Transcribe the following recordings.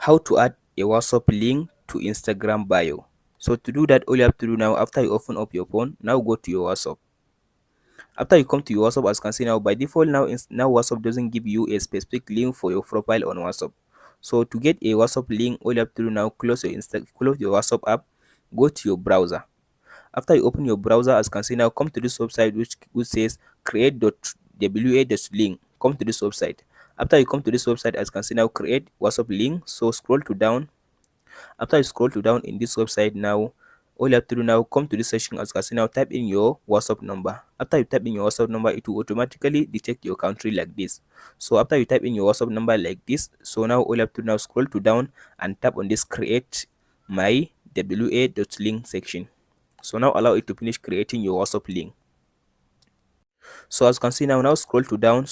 How to add a WhatsApp link to Instagram bio. So to do that, all you have to do now, after you open up your phone, now go to your WhatsApp. After you come to your WhatsApp, as you can see now, by default now WhatsApp doesn't give you a specific link for your profile on WhatsApp. So to get a WhatsApp link, all you have to do now, close your WhatsApp app, go to your browser. After you open your browser, as you can see now, come to this website which says create.wa.link. Come to this website. After you come to this website, as you can see now, create WhatsApp link. So scroll to down. After you scroll to down in this website now, all you have to do now, come to this section. As you can see now, type in your WhatsApp number. After you type in your WhatsApp number, it will automatically detect your country like this. So after you type in your WhatsApp number like this, so now all you have to do now, scroll to down and tap on this create my wa.link section. So now allow it to finish creating your WhatsApp link. So as you can see now scroll to down.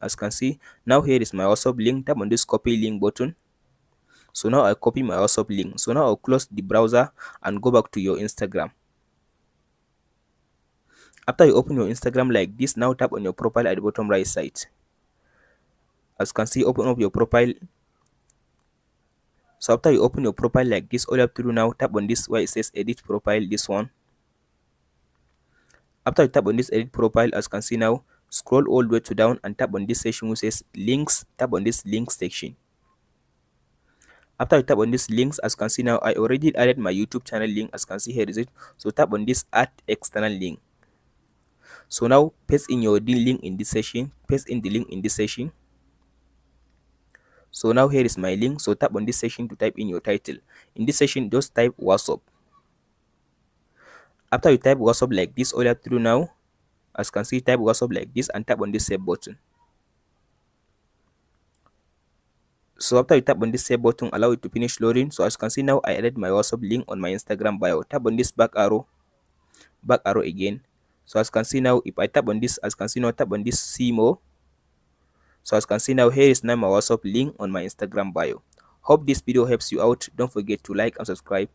As you can see now, here is my WhatsApp link. Tap on this copy link button. So now I copy my WhatsApp link. So now I'll close the browser and go back to your Instagram. After you open your Instagram like this, now tap on your profile at the bottom right side. As you can see, open up your profile. So after you open your profile like this, all you have to do now, tap on this where it says edit profile, this one. After you tap on this edit profile, as you can see now, scroll all the way to down and tap on this section which says links. Tap on this links section. After you tap on this links, as you can see now, I already added my YouTube channel link. As you can see, here is it. So tap on this add external link. So now paste in your link in this section. Paste in the link in this section. So now here is my link. So tap on this section to type in your title. In this section, just type WhatsApp. After you type WhatsApp like this, all you have to do now, as you can see, type WhatsApp like this and tap on this save button. So after you tap on this save button, allow it to finish loading. So as you can see now, I added my WhatsApp link on my Instagram bio. Tap on this back arrow again. So as you can see now, if I tap on this, as you can see now, tap on this see more. So as you can see now, here is now my WhatsApp link on my Instagram bio. Hope this video helps you out. Don't forget to like and subscribe.